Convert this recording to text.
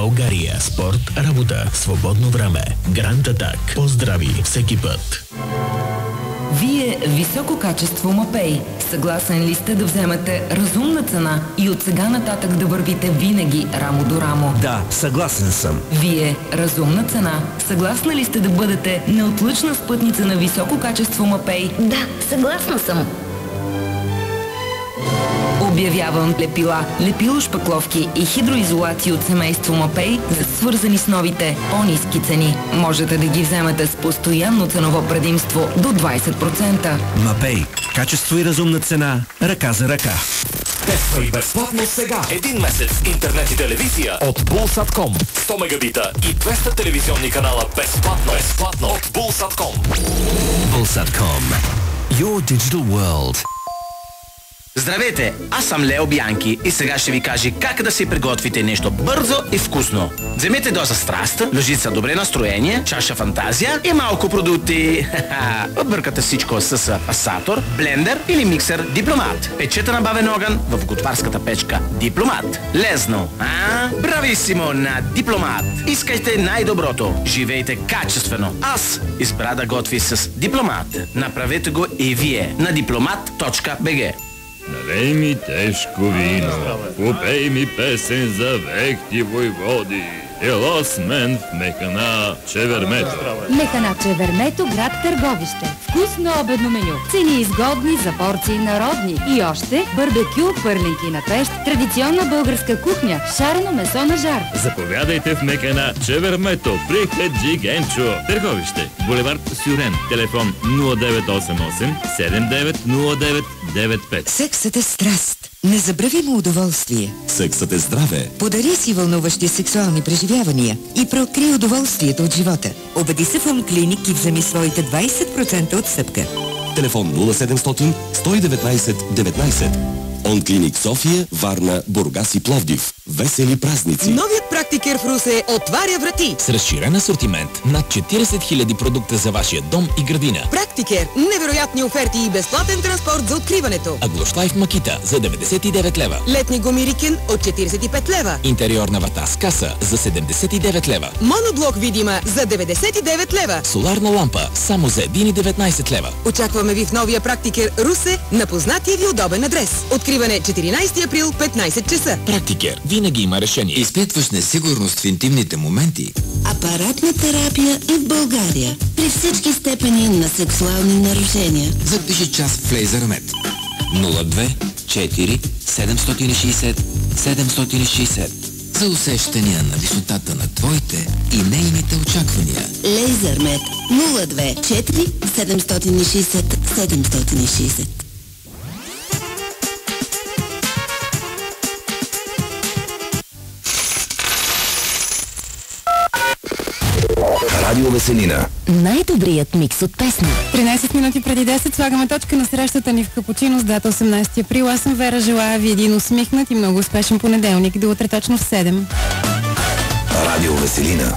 България. Спорт, работа, свободно време. Гранд Атак. Поздрави всеки път. Вие високо качество Мапей. Съгласен ли сте да вземете разумна цена и от сега нататък да вървите винаги рамо до рамо? Да, съгласен съм. Вие разумна цена. Съгласна ли сте да бъдете неотлъчна спътница на високо качество Мапей? Да, съгласна съм. Обявявам лепила, лепило-шпакловки и хидроизолации от семейство Мапей, свързани с новите по-ниски цени. Можете да ги вземете с постоянно ценово предимство до 20%. Мапей. Качество и разумна цена. Ръка за ръка. Тествай безплатно сега. Един месец интернет и телевизия от Bulsat.com. 100 мегабита и 200 телевизионни канала безплатно от Bulsat.com. Bulsat.com. Your digital world. Здравейте, аз съм Лео Бянки и сега ще ви кажа как да си приготвите нещо бързо и вкусно. Вземете доза страст, лъжица добре настроение, чаша фантазия и малко продукти. Объркате всичко с пасатор, блендер или миксер Дипломат. Печете на бавен огън в готварската печка Дипломат. Лесно, а? Брависимо на Дипломат. Искайте най-доброто. Живейте качествено. Аз избра да готви с Дипломат. Направете го и вие на diplomat.bg. Налей ми тежко вино, попей ми песен за вехти войводи. Ела с мен в Механа Чевермето. Механа Чевермето, град Търговище. Вкусно обедно меню. Цени изгодни за порции народни. И още барбекю, пърлинки на пещ, традиционна българска кухня, шарено месо на жар. Заповядайте в Механа Чевермето при Хаджи Генчо. Търговище. Булевард Сюрен. Телефон 0988 790995. Сексът е страст. Незабравимо удоволствие. Сексът е здраве. Подари си вълнуващи сексуални преживявания и преоткри удоволствието от живота. Обади се в Клиник и вземи своите 20% отстъпка. Телефон 0700 119 19. Клиник София, Варна, Бургас и Пловдив. Весели празници! Новият Практикер в Русе отваря врати. С разширен асортимент над 40 000 продукта за вашия дом и градина. Практикер. Невероятни оферти и безплатен транспорт за откриването. Аглошлайф Макита за 99 лева. Летни гуми Рикен от 45 лева. Интериорна врата с каса за 79 лева. Моноблок Видима за 99 лева. Соларна лампа само за 1,19 лева. Очакваме ви в новия Практикер Русе на познатия ви удобен адрес. Откриване 14 април, 15 часа. Практикер. Винаги има решение. Изпитваш несигурност в интимните моменти? Апаратна терапия и в България. При всички степени на сексуални нарушения. Запиши час в Лейзермет. 02 4 760 760 за усещания на висотата на твоите и нейните очаквания. Лейзермет 02 4 760 760. Радио Веселина. Най-добрият микс от песни. 13 минути преди 10 слагаме точка на срещата ни в Капучино с дата 18 април. Аз съм Вера, желая ви един усмихнат и много успешен понеделник. До утре точно в 7. Радио Веселина.